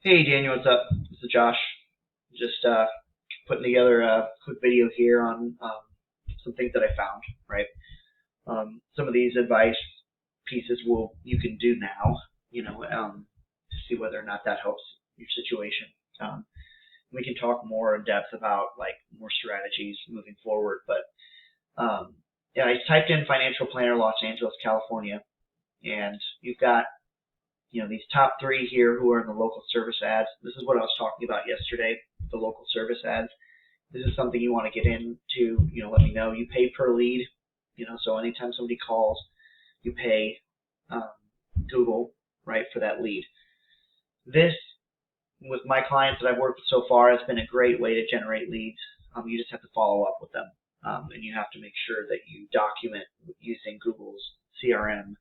Hey Daniel, what's up? This is Josh. Just putting together a quick video here on some things that I found. Right, some of these advice pieces you can do now. To see whether or not that helps your situation. We can talk more in depth about like more strategies moving forward. But yeah, I typed in financial planner Los Angeles, California, and you've got these top three here who are in the local service ads. This is what I was talking about yesterday, the local service ads. This is something you want to get into, let me know. You pay per lead, so anytime somebody calls, you pay Google, right, for that lead. This, with my clients that I've worked with so far, has been a great way to generate leads. You just have to follow up with them, and you have to make sure that you document using Google's CRM,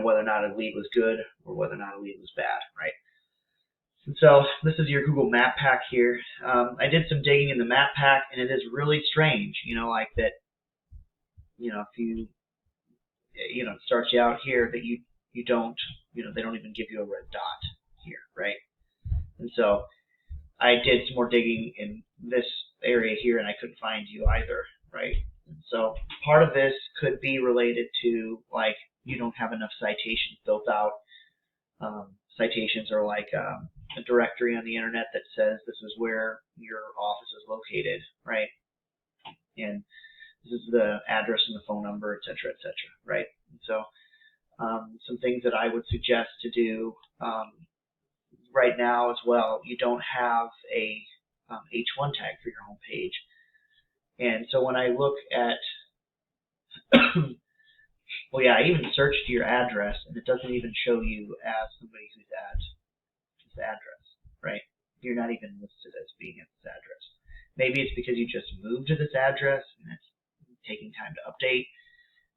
whether or not a lead was good or whether or not a lead was bad, right? And so this is your Google Map Pack here. I did some digging in the Map Pack, and it is really strange, like that, if you, it starts you out here that you don't, they don't even give you a red dot here, right? And so I did some more digging in this area here, and I couldn't find you either, right? And so part of this could be related to, like, you don't have enough citations built out. Citations are like a directory on the internet that says this is where your office is located, right? And this is the address and the phone number, et cetera, right? And so some things that I would suggest to do right now as well, you don't have a H1 tag for your home page. And so when I look at well, yeah, I even searched your address, and it doesn't even show you as somebody who's at this address, right? You're not even listed as being at this address. Maybe it's because you just moved to this address, and it's taking time to update,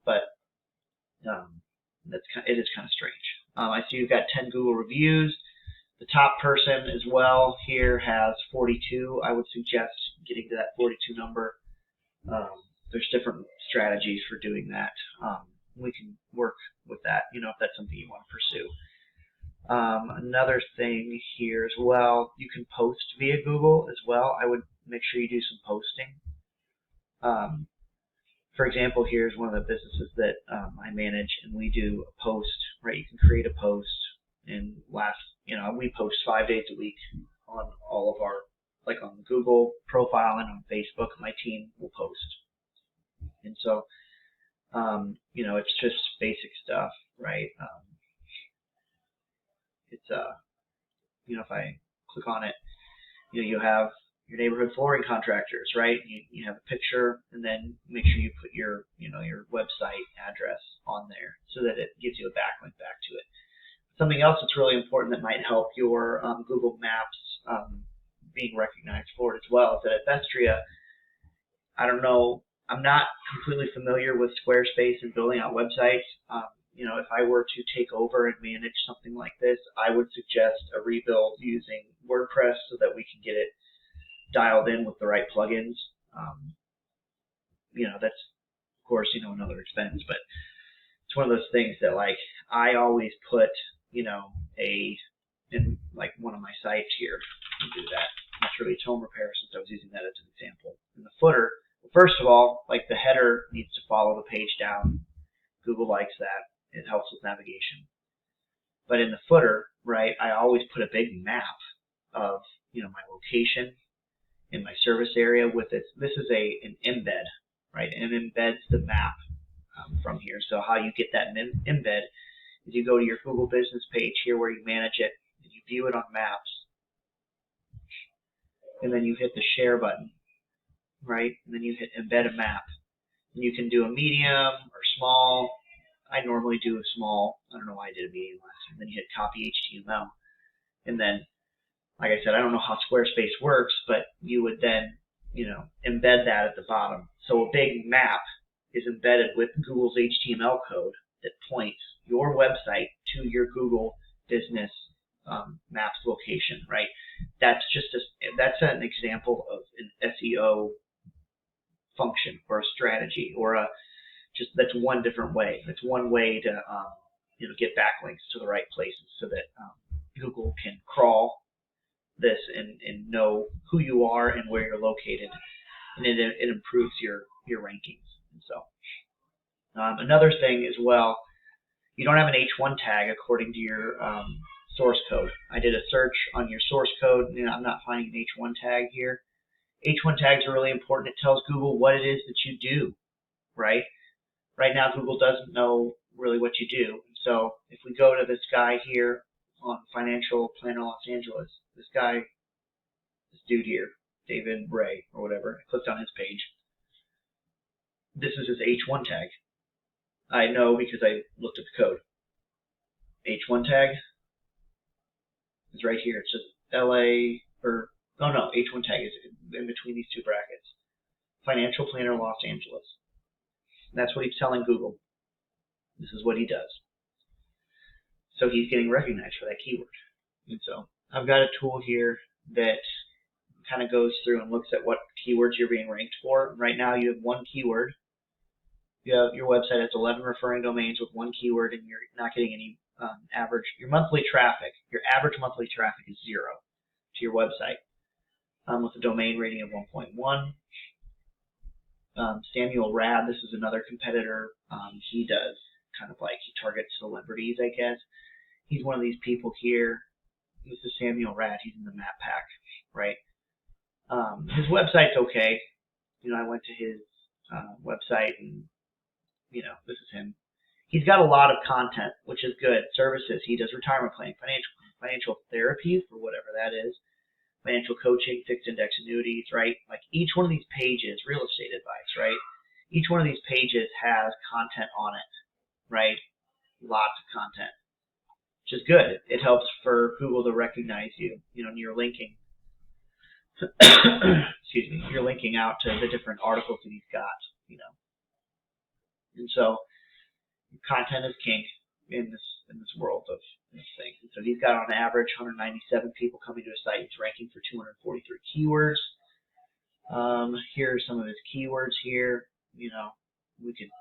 but it is kind of strange. I see you've got 10 Google reviews. The top person as well here has 42. I would suggest getting to that 42 number. There's different strategies for doing that. We can work with that, if that's something you want to pursue. Another thing here as well, you can post via Google as well. I would make sure you do some posting. For example, here's one of the businesses that I manage, and we do a post, right? You can create a post, and we post 5 days a week on all of our, like on the Google profile and on Facebook. My team will post. And so, it's just basic stuff, right? It's if I click on it, you have your neighborhood flooring contractors, right? You have a picture, and then make sure you put your your website address on there so that it gives you a backlink back to it. Something else that's really important that might help your Google Maps being recognized for it as well is that at Bestria, I don't know, I'm not completely familiar with Squarespace and building out websites. If I were to take over and manage something like this, I would suggest a rebuild using WordPress so that we can get it dialed in with the right plugins. That's of course another expense, but it's one of those things that, like, I always put in like one of my sites here to do that. Naturally, it's home repair, since I was using that as an example. In the footer, first of all, like, the header needs to follow the page down. Google likes that. It helps with navigation. But in the footer, right, I always put a big map of my location in my service area with it. This is an embed, right? And it embeds the map from here. So how you get that embed is you go to your Google business page here where you manage it, and you view it on Maps, and then you hit the share button, right? And then you hit embed a map. And you can do a medium or small. I normally do a small. I don't know why I did a medium last time. Then you hit copy HTML. And then, like I said, I don't know how Squarespace works, but you would then, embed that at the bottom. So a big map is embedded with Google's HTML code that points your website to your Google business Maps location, right? That's an example of an SEO function or a strategy, or that's one different way. That's one way to get backlinks to the right places so that Google can crawl it improves your rankings. And so another thing as well, you don't have an H1 tag according to your source code. I did a search on your source code, and I'm not finding an H1 tag here. H1 tags are really important. It tells Google what it is that you do, right? Right now, Google doesn't know really what you do. So if we go to this guy here on Financial Planner Los Angeles, this dude here, David Ray or whatever, I clicked on his page. This is his H1 tag. I know because I looked at the code. H1 tag is right here. It's just LA, or, oh no, H1 tag is in between these two brackets. Financial Planner Los Angeles. That's what he's telling Google. This is what he does. So he's getting recognized for that keyword. And so I've got a tool here that kind of goes through and looks at what keywords you're being ranked for. Right now you have one keyword. Your website has 11 referring domains with one keyword, and you're not getting any average. Your monthly traffic, your average monthly traffic is 0 to your website with a domain rating of 1.1. Samuel Rad, this is another competitor. He does kind of like, he targets celebrities, I guess. He's one of these people here. This is Samuel Rad. He's in the map pack, right? His website's okay. I went to his website, and this is him. He's got a lot of content, which is good. Services. He does retirement planning, financial therapy for whatever that is, financial coaching, fixed index annuities, right? Like each one of these pages, real estate advice, right? Each one of these pages has content on it, right? Lots of content, which is good. It helps for Google to recognize you, and you're linking. Excuse me. You're linking out to the different articles that he's got, And so content is king in this world of this thing. And so he's got on average 197 people coming to his site. He's ranking for 243 keywords. Here are some of his keywords here. We could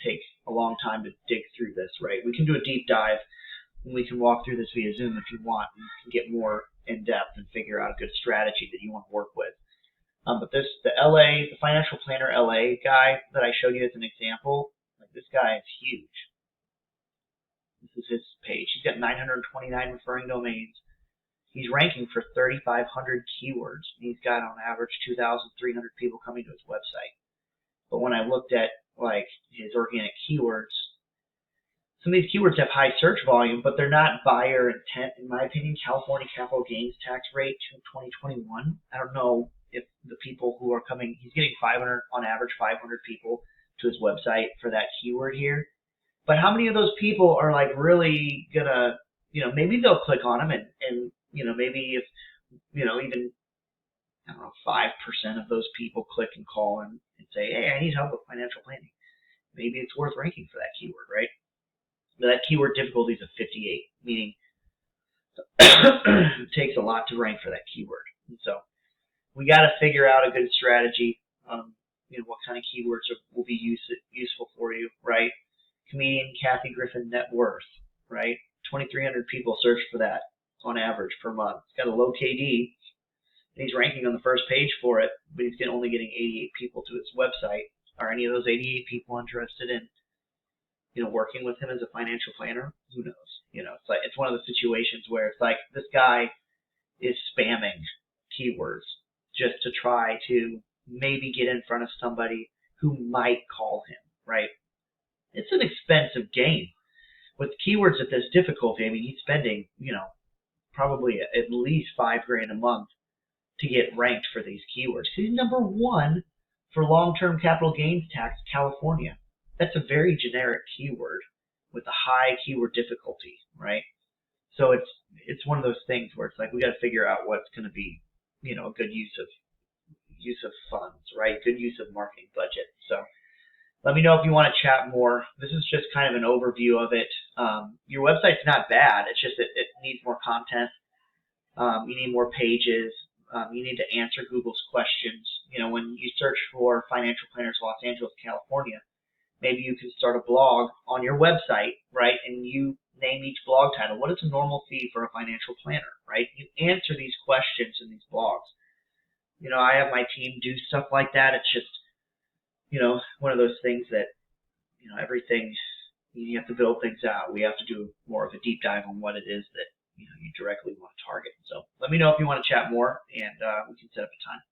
take a long time to dig through this, right? We can do a deep dive, and we can walk through this via Zoom if you want. You can get more in depth and figure out a good strategy that you want to work with. But the Financial Planner LA guy that I showed you as an example, like this guy is huge. This is his page. He's got 929 referring domains. He's ranking for 3,500 keywords. He's got on average 2,300 people coming to his website. But when I looked at like his organic keywords, some of these keywords have high search volume, but they're not buyer intent. In my opinion, California capital gains tax rate to 2021. I don't know if the people who are coming, he's getting 500 on average, 500 people to his website for that keyword here. But how many of those people are like really gonna, maybe they'll click on him and maybe if, even, 5% of those people click and call him and say, hey, I need help with financial planning. Maybe it's worth ranking for that keyword, right? But that keyword difficulty is a 58, meaning it takes a lot to rank for that keyword. And so we got to figure out a good strategy. What kind of keywords will be useful for you, right? Comedian Kathy Griffin net worth, right? 2,300 people search for that on average per month. It's got a low KD, and he's ranking on the first page for it, but he's only getting 88 people to his website. Are any of those 88 people interested in, working with him as a financial planner? Who knows? It's one of the situations where it's like this guy is spamming keywords just to try to maybe get in front of somebody who might call him, right? It's an expensive game. With keywords at this difficulty, I mean, he's spending, probably at least $5,000 a month to get ranked for these keywords. He's number 1 for long-term capital gains tax, California. That's a very generic keyword with a high keyword difficulty, right? So it's one of those things where it's like we got to figure out what's going to be, a good use of funds, right? Good use of marketing budget. So let me know if you want to chat more. This is just kind of an overview of it. Your website's not bad. It's just that it needs more content. You need more pages. You need to answer Google's questions. When you search for Financial Planners Los Angeles, California, maybe you can start a blog on your website, right? And you name each blog title. What is a normal fee for a financial planner, right? You answer these questions in these blogs. I have my team do stuff like that. It's just, one of those things that, everything, you have to build things out. We have to do more of a deep dive on what it is that, you directly want to target. So let me know if you want to chat more, and we can set up a time.